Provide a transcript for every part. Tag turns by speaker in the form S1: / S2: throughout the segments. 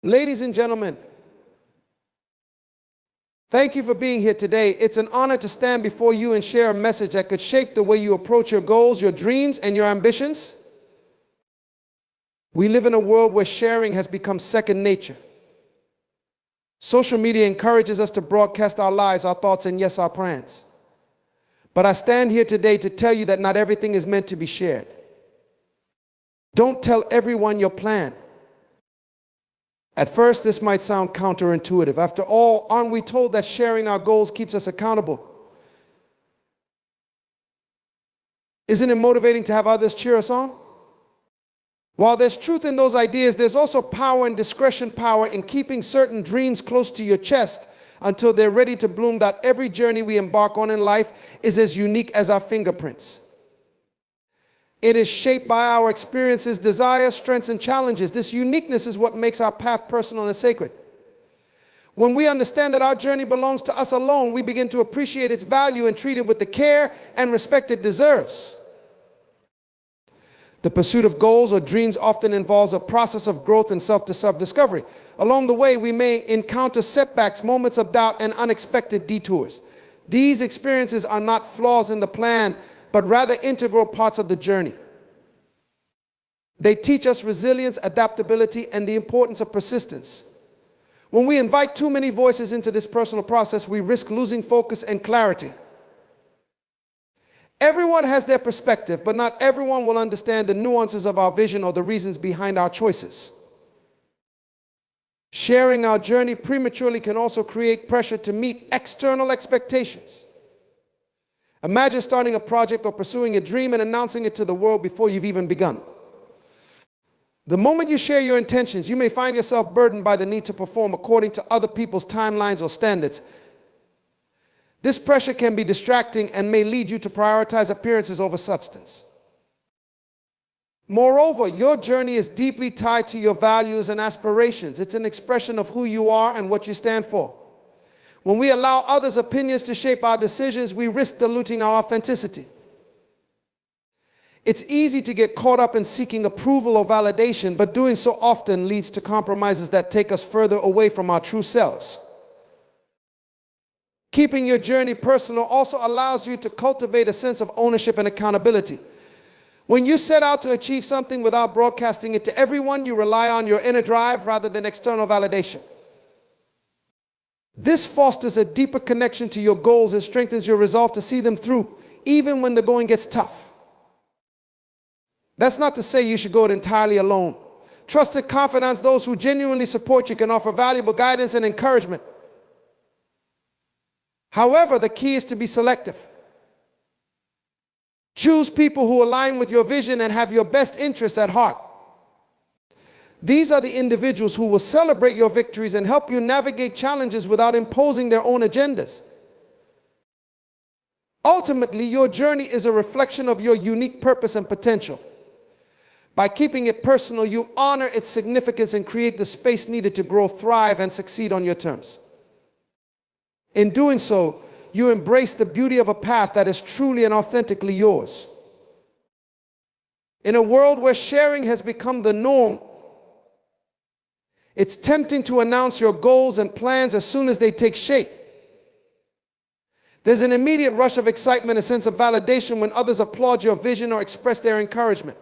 S1: Ladies and gentlemen, thank you for being here today. It's an honor to stand before you and share a message that could shape the way you approach your goals, your dreams, and your ambitions. We live in a world where sharing has become second nature. Social media encourages us to broadcast our lives, our thoughts, and yes, our plans. But I stand here today to tell you that not everything is meant to be shared. Don't tell everyone your plan. At first, this might sound counterintuitive. After all, aren't we told that sharing our goals keeps us accountable? Isn't it motivating to have others cheer us on? While there's truth in those ideas, there's also power and discretion power in keeping certain dreams close to your chest until they're ready to bloom. That every journey we embark on in life is as unique as our fingerprints. It is shaped by our experiences, desires, strengths, and challenges. This uniqueness is what makes our path personal and sacred. When we understand that our journey belongs to us alone, we begin to appreciate its value and treat it with the care and respect it deserves. The pursuit of goals or dreams often involves a process of growth and self-discovery. Along the way, we may encounter setbacks, moments of doubt, and unexpected detours. These experiences are not flaws in the plan, but rather integral parts of the journey. They teach us resilience, adaptability, and the importance of persistence. When we invite too many voices into this personal process, we risk losing focus and clarity. Everyone has their perspective, but not everyone will understand the nuances of our vision or the reasons behind our choices. Sharing our journey prematurely can also create pressure to meet external expectations. Imagine starting a project or pursuing a dream and announcing it to the world before you've even begun. The moment you share your intentions, you may find yourself burdened by the need to perform according to other people's timelines or standards. This pressure can be distracting and may lead you to prioritize appearances over substance. Moreover, your journey is deeply tied to your values and aspirations. It's an expression of who you are and what you stand for. When we allow others' opinions to shape our decisions, we risk diluting our authenticity. It's easy to get caught up in seeking approval or validation, but doing so often leads to compromises that take us further away from our true selves. Keeping your journey personal also allows you to cultivate a sense of ownership and accountability. When you set out to achieve something without broadcasting it to everyone, you rely on your inner drive rather than external validation. This fosters a deeper connection to your goals and strengthens your resolve to see them through, even when the going gets tough. That's not to say you should go it entirely alone. Trusted confidants, those who genuinely support you, can offer valuable guidance and encouragement. However, the key is to be selective. Choose people who align with your vision and have your best interests at heart. These are the individuals who will celebrate your victories and help you navigate challenges without imposing their own agendas. Ultimately, your journey is a reflection of your unique purpose and potential. By keeping it personal, you honor its significance and create the space needed to grow, thrive, and succeed on your terms. In doing so, you embrace the beauty of a path that is truly and authentically yours. In a world where sharing has become the norm, it's tempting to announce your goals and plans as soon as they take shape. There's an immediate rush of excitement, a sense of validation when others applaud your vision or express their encouragement.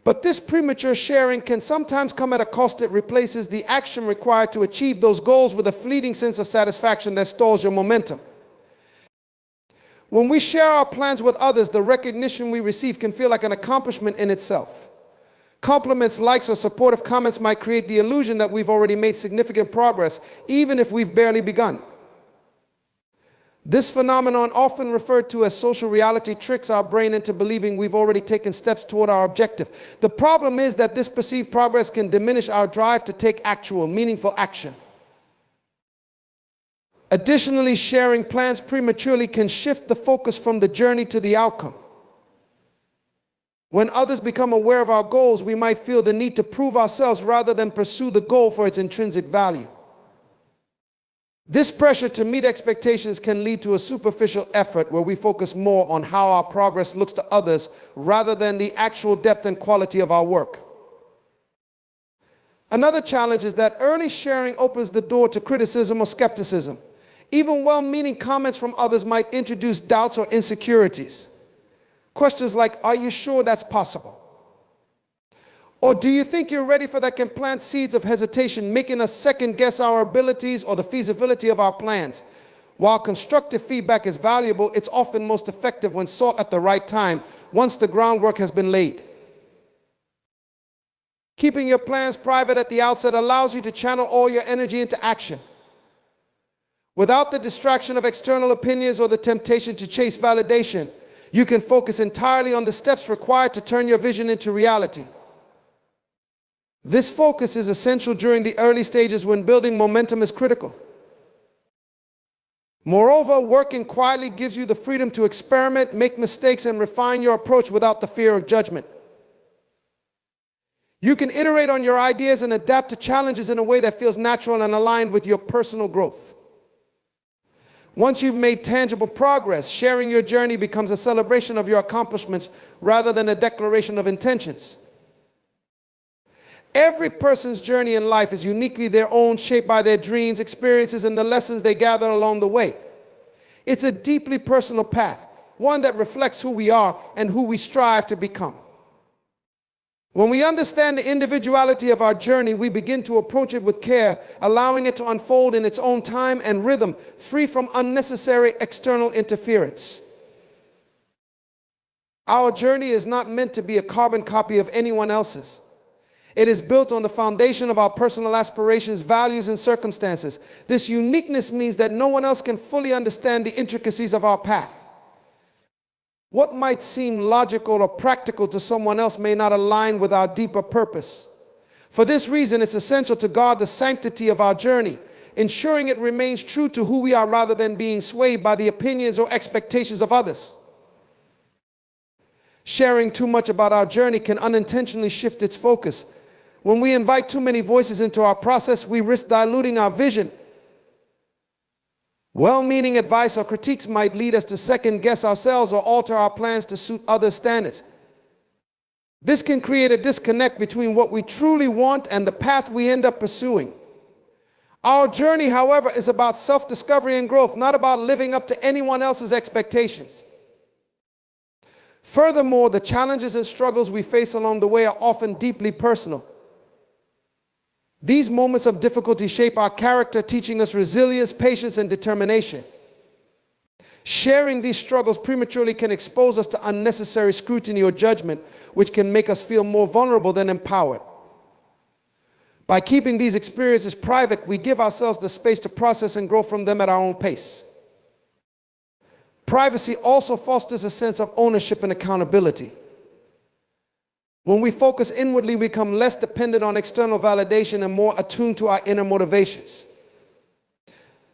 S1: But this premature sharing can sometimes come at a cost that replaces the action required to achieve those goals with a fleeting sense of satisfaction that stalls your momentum. When we share our plans with others, the recognition we receive can feel like an accomplishment in itself. Compliments, likes, or supportive comments might create the illusion that we've already made significant progress, even if we've barely begun. This phenomenon, often referred to as social reality, tricks our brain into believing we've already taken steps toward our objective. The problem is that this perceived progress can diminish our drive to take actual, meaningful action. Additionally, sharing plans prematurely can shift the focus from the journey to the outcome. When others become aware of our goals, we might feel the need to prove ourselves rather than pursue the goal for its intrinsic value. This pressure to meet expectations can lead to a superficial effort where we focus more on how our progress looks to others rather than the actual depth and quality of our work. Another challenge is that early sharing opens the door to criticism or skepticism. Even well-meaning comments from others might introduce doubts or insecurities. Questions like, are you sure that's possible? Or do you think you're ready for that can plant seeds of hesitation, making us second guess our abilities or the feasibility of our plans. While constructive feedback is valuable, it's often most effective when sought at the right time, once the groundwork has been laid. Keeping your plans private at the outset allows you to channel all your energy into action. Without the distraction of external opinions or the temptation to chase validation, you can focus entirely on the steps required to turn your vision into reality. This focus is essential during the early stages when building momentum is critical. Moreover, working quietly gives you the freedom to experiment, make mistakes, and refine your approach without the fear of judgment. You can iterate on your ideas and adapt to challenges in a way that feels natural and aligned with your personal growth. Once you've made tangible progress, sharing your journey becomes a celebration of your accomplishments rather than a declaration of intentions. Every person's journey in life is uniquely their own, shaped by their dreams, experiences, and the lessons they gather along the way. It's a deeply personal path, one that reflects who we are and who we strive to become. When we understand the individuality of our journey, we begin to approach it with care, allowing it to unfold in its own time and rhythm, free from unnecessary external interference. Our journey is not meant to be a carbon copy of anyone else's. It is built on the foundation of our personal aspirations, values, and circumstances. This uniqueness means that no one else can fully understand the intricacies of our path. What might seem logical or practical to someone else may not align with our deeper purpose. For this reason, it's essential to guard the sanctity of our journey, ensuring it remains true to who we are rather than being swayed by the opinions or expectations of others. Sharing too much about our journey can unintentionally shift its focus. When we invite too many voices into our process, we risk diluting our vision. Well-meaning advice or critiques might lead us to second-guess ourselves or alter our plans to suit other standards. This can create a disconnect between what we truly want and the path we end up pursuing. Our journey, however, is about self-discovery and growth, not about living up to anyone else's expectations. Furthermore, the challenges and struggles we face along the way are often deeply personal. These moments of difficulty shape our character, teaching us resilience, patience, and determination. Sharing these struggles prematurely can expose us to unnecessary scrutiny or judgment, which can make us feel more vulnerable than empowered. By keeping these experiences private, we give ourselves the space to process and grow from them at our own pace. Privacy also fosters a sense of ownership and accountability. When we focus inwardly, we become less dependent on external validation and more attuned to our inner motivations.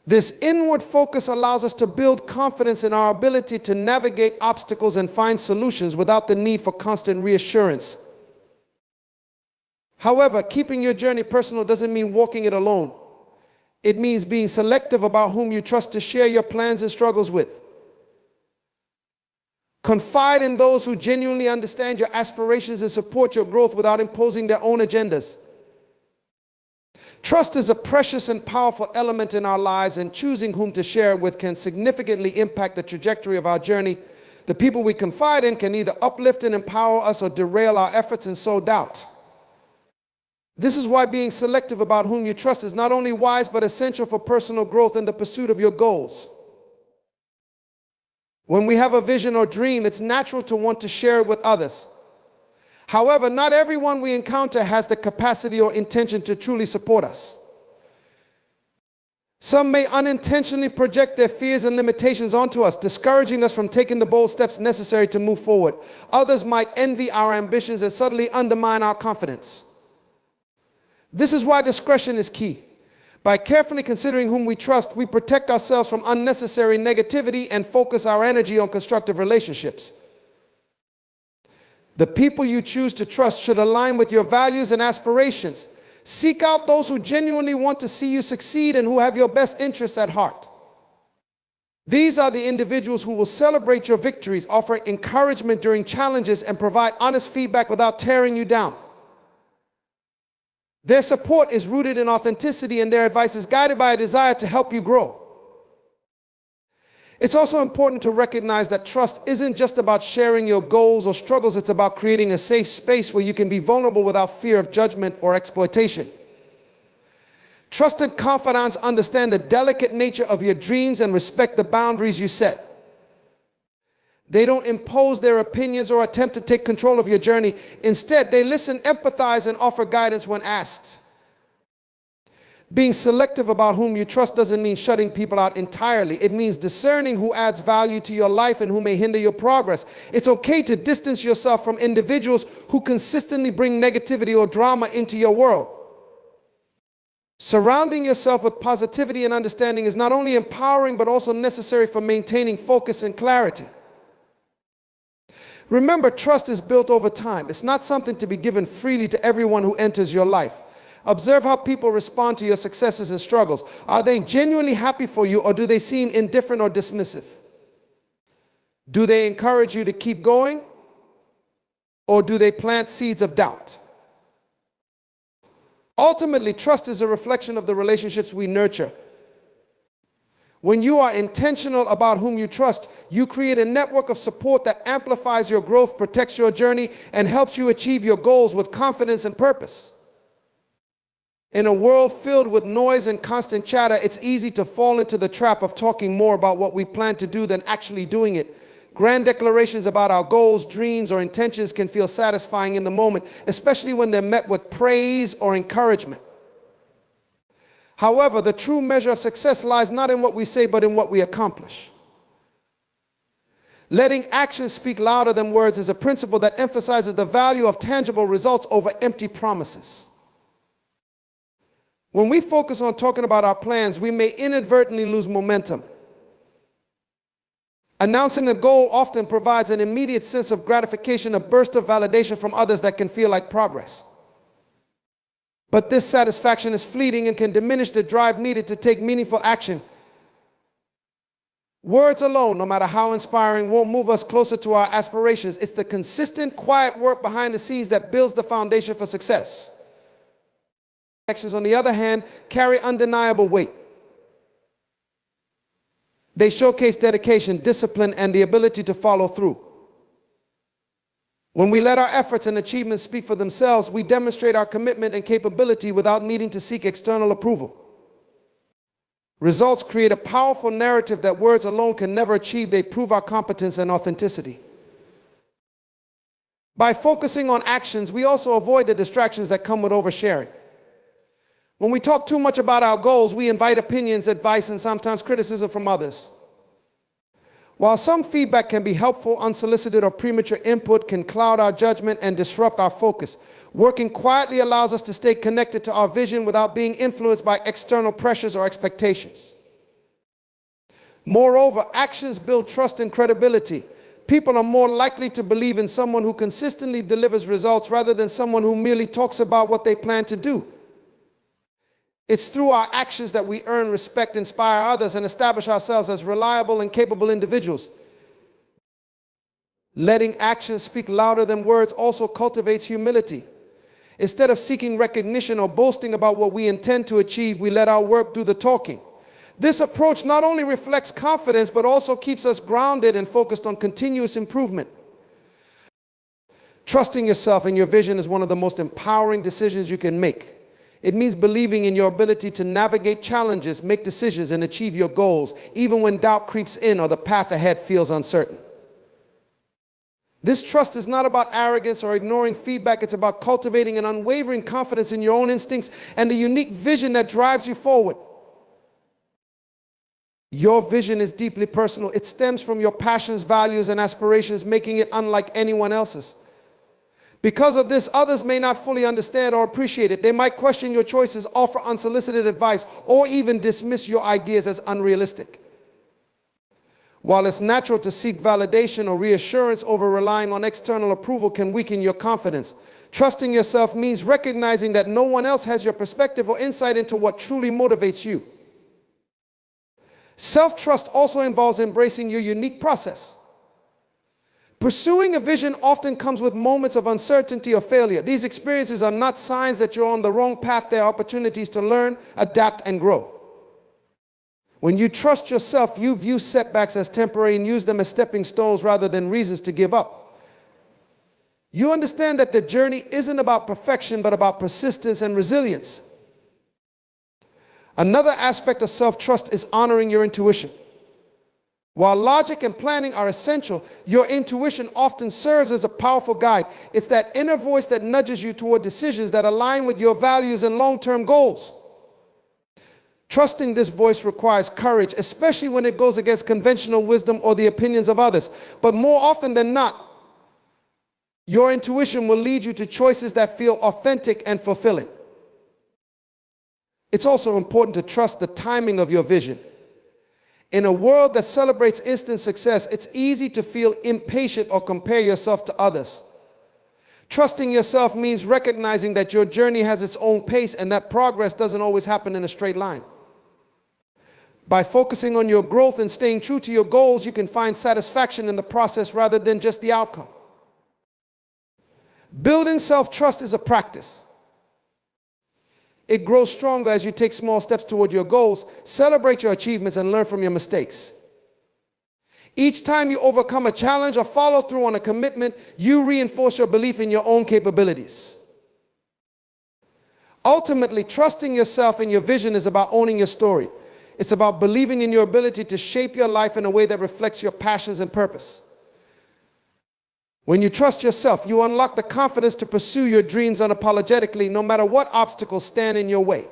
S1: This inward focus allows us to build confidence in our ability to navigate obstacles and find solutions without the need for constant reassurance. However, keeping your journey personal doesn't mean walking it alone. It means being selective about whom you trust to share your plans and struggles with. Confide in those who genuinely understand your aspirations and support your growth without imposing their own agendas. Trust is a precious and powerful element in our lives, and choosing whom to share it with can significantly impact the trajectory of our journey. The people we confide in can either uplift and empower us or derail our efforts and sow doubt. This is why being selective about whom you trust is not only wise but essential for personal growth and the pursuit of your goals. When we have a vision or dream, it's natural to want to share it with others. However, not everyone we encounter has the capacity or intention to truly support us. Some may unintentionally project their fears and limitations onto us, discouraging us from taking the bold steps necessary to move forward. Others might envy our ambitions and subtly undermine our confidence. This is why discretion is key. By carefully considering whom we trust, we protect ourselves from unnecessary negativity and focus our energy on constructive relationships. The people you choose to trust should align with your values and aspirations. Seek out those who genuinely want to see you succeed and who have your best interests at heart. These are the individuals who will celebrate your victories, offer encouragement during challenges, and provide honest feedback without tearing you down. Their support is rooted in authenticity, and their advice is guided by a desire to help you grow. It's also important to recognize that trust isn't just about sharing your goals or struggles. It's about creating a safe space where you can be vulnerable without fear of judgment or exploitation. Trusted confidants understand the delicate nature of your dreams and respect the boundaries you set. They don't impose their opinions or attempt to take control of your journey. Instead, they listen, empathize, and offer guidance when asked. Being selective about whom you trust doesn't mean shutting people out entirely. It means discerning who adds value to your life and who may hinder your progress. It's okay to distance yourself from individuals who consistently bring negativity or drama into your world. Surrounding yourself with positivity and understanding is not only empowering but also necessary for maintaining focus and clarity. Remember, trust is built over time. It's not something to be given freely to everyone who enters your life. Observe how people respond to your successes and struggles. Are they genuinely happy for you, or do they seem indifferent or dismissive? Do they encourage you to keep going, or do they plant seeds of doubt? Ultimately, trust is a reflection of the relationships we nurture. When you are intentional about whom you trust, you create a network of support that amplifies your growth, protects your journey, and helps you achieve your goals with confidence and purpose. In a world filled with noise and constant chatter, it's easy to fall into the trap of talking more about what we plan to do than actually doing it. Grand declarations about our goals, dreams, or intentions can feel satisfying in the moment, especially when they're met with praise or encouragement. However, the true measure of success lies not in what we say, but in what we accomplish. Letting actions speak louder than words is a principle that emphasizes the value of tangible results over empty promises. When we focus on talking about our plans, we may inadvertently lose momentum. Announcing a goal often provides an immediate sense of gratification, a burst of validation from others that can feel like progress. But this satisfaction is fleeting and can diminish the drive needed to take meaningful action. Words alone, no matter how inspiring, won't move us closer to our aspirations. It's the consistent, quiet work behind the scenes that builds the foundation for success. Actions, on the other hand, carry undeniable weight. They showcase dedication, discipline, and the ability to follow through. When we let our efforts and achievements speak for themselves, we demonstrate our commitment and capability without needing to seek external approval. Results create a powerful narrative that words alone can never achieve. They prove our competence and authenticity. By focusing on actions, we also avoid the distractions that come with oversharing. When we talk too much about our goals, we invite opinions, advice, and sometimes criticism from others. While some feedback can be helpful, unsolicited or premature input can cloud our judgment and disrupt our focus. Working quietly allows us to stay connected to our vision without being influenced by external pressures or expectations. Moreover, actions build trust and credibility. People are more likely to believe in someone who consistently delivers results rather than someone who merely talks about what they plan to do. It's through our actions that we earn respect, inspire others, and establish ourselves as reliable and capable individuals. Letting actions speak louder than words also cultivates humility. Instead of seeking recognition or boasting about what we intend to achieve, we let our work do the talking. This approach not only reflects confidence, but also keeps us grounded and focused on continuous improvement. Trusting yourself and your vision is one of the most empowering decisions you can make. It means believing in your ability to navigate challenges, make decisions, and achieve your goals, even when doubt creeps in or the path ahead feels uncertain. This trust is not about arrogance or ignoring feedback. It's about cultivating an unwavering confidence in your own instincts and the unique vision that drives you forward. Your vision is deeply personal. It stems from your passions, values, and aspirations, making it unlike anyone else's. Because of this, others may not fully understand or appreciate it. They might question your choices, offer unsolicited advice, or even dismiss your ideas as unrealistic. While it's natural to seek validation or reassurance, over relying on external approval can weaken your confidence. Trusting yourself means recognizing that no one else has your perspective or insight into what truly motivates you. Self-trust also involves embracing your unique process. Pursuing a vision often comes with moments of uncertainty or failure. These experiences are not signs that you're on the wrong path. They are opportunities to learn, adapt, and grow. When you trust yourself, you view setbacks as temporary and use them as stepping stones rather than reasons to give up. You understand that the journey isn't about perfection, but about persistence and resilience. Another aspect of self-trust is honoring your intuition. While logic and planning are essential, your intuition often serves as a powerful guide. It's that inner voice that nudges you toward decisions that align with your values and long-term goals. Trusting this voice requires courage, especially when it goes against conventional wisdom or the opinions of others. But more often than not, your intuition will lead you to choices that feel authentic and fulfilling. It's also important to trust the timing of your vision. In a world that celebrates instant success, it's easy to feel impatient or compare yourself to others. Trusting yourself means recognizing that your journey has its own pace and that progress doesn't always happen in a straight line. By focusing on your growth and staying true to your goals, you can find satisfaction in the process rather than just the outcome. Building self-trust is a practice. It grows stronger as you take small steps toward your goals, celebrate your achievements, and learn from your mistakes. Each time you overcome a challenge or follow through on a commitment, you reinforce your belief in your own capabilities. Ultimately, trusting yourself and your vision is about owning your story. It's about believing in your ability to shape your life in a way that reflects your passions and purpose. When you trust yourself, you unlock the confidence to pursue your dreams unapologetically, no matter what obstacles stand in your way.